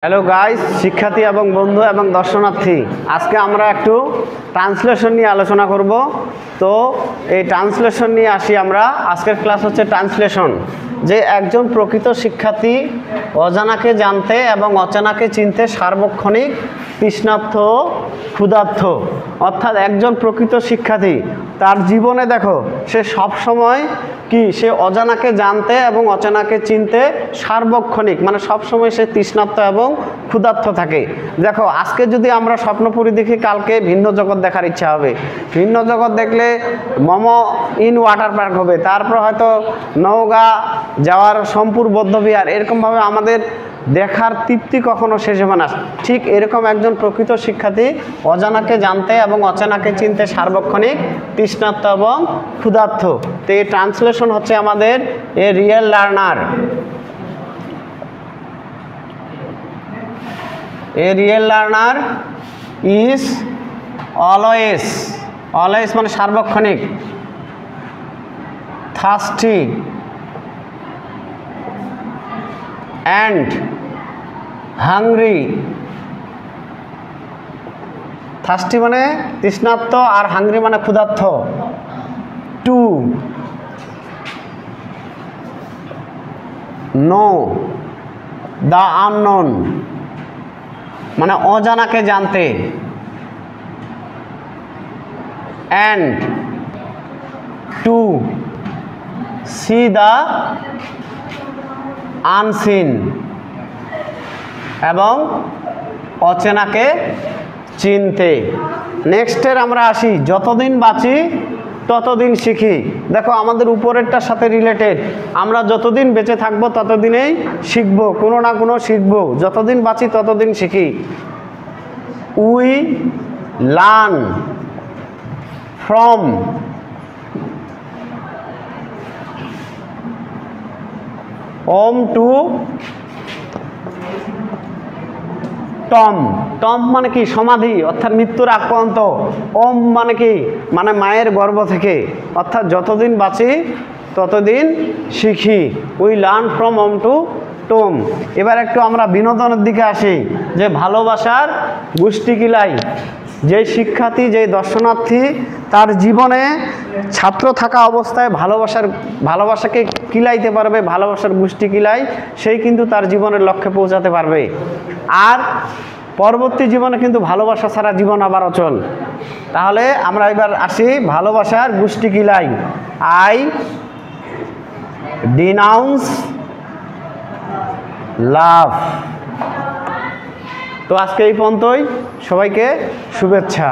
Hello guys, শিক্ষার্থী এবং বন্ধু এবং দর্শনার্থী, আজকে আমরা একটু ট্রান্সলেশন নিয়ে আলোচনা করব। তো এই ট্রান্সলেশন নিয়ে আসি আমরা। আজকের ক্লাস হচ্ছে ট্রান্সলেশন, যে একজন প্রকৃত শিক্ষার্থী অজানাকে জানতে এবং অচেনাকে চিনতে সার্বক্ষণিক তৃষ্ণার্ত ও ক্ষুধার্ত। অর্থাৎ একজন প্রকৃত শিক্ষার্থী তার জীবনে দেখো সে সবসময় সে অজানাকে জানতে এবং অচেনাকে চিনতে সার্বক্ষণিক, মানে সবসময় সে তৃষ্ণার্ত এবং ক্ষুধার্ত থাকে। দেখো আজকে যদি আমরা স্বপ্নপুরী দেখি, কালকে ভিন্ন জগৎ দেখার ইচ্ছা হবে। ভিন্ন জগৎ দেখলে মোমো ইন ওয়াটার পার্ক হবে, তারপর হয়তো নওগাঁ যাওয়ার সোমপুর বৌদ্ধবিহার, এরকমভাবে আমাদের দেখার তৃপ্তি কখনো শেষ হবে না। ঠিক এরকম একজন প্রকৃত শিক্ষার্থী অজানাকে জানতে এবং অচেনাকে চিনতে সার্বক্ষণিক তৃষ্ণার্ত এবং ক্ষুধার্ত। তো এই ট্রান্সলেশন হচ্ছে আমাদের এ real learner. A real learner is always, always মানে সার্বক্ষণিক, থার্স্টি and hungry, thirsty মানে তৃষ্ণার্ত আর হাংরি মানে ক্ষুধার্ত, to know the unknown মানে অজানাকে জানতে, and to see the unseen এবং অচেনাকে চিনতে। নেক্সটের আমরা আসি, যতদিন বাঁচি ততদিন শিখি। দেখো আমাদের উপরেরটার সাথে রিলেটেড, আমরা যতদিন বেঁচে থাকবো ততদিনেই শিখবো, কোনো না কোনো শিখবো। যতদিন বাঁচি ততদিন শিখি। We learn from womb to tomb. Tomb মানে কি? সমাধি, অর্থাৎ মৃত্যুর আগ পর্যন্ত। ওম মানে কি? মানে মায়ের গর্ভ থেকে। অর্থাৎ যতদিন বাঁচি ততদিন শিখি। We learn from womb to tomb. এবার একটু আমরা বিনোদনের দিকে আসি, যে ভালোবাসার গোষ্ঠী কিলাই। যে শিক্ষার্থী, যে দর্শনার্থী তার জীবনে ছাত্র থাকা অবস্থায় ভালোবাসাকে কিলাইতে পারবে, ভালোবাসার গোষ্ঠী কিলাই, সেই কিন্তু তার জীবনের লক্ষ্যে পৌঁছাতে পারবে। আর পরবর্তী জীবনে কিন্তু ভালোবাসা ছাড়া জীবন আবার অচল। তাহলে আমরা এবার আসি ভালোবাসার গোষ্ঠী কিলাই। আই ডিনাউন্স লাভ। তো আজকে এই পর্যন্তই, সবাইকে শুভেচ্ছা।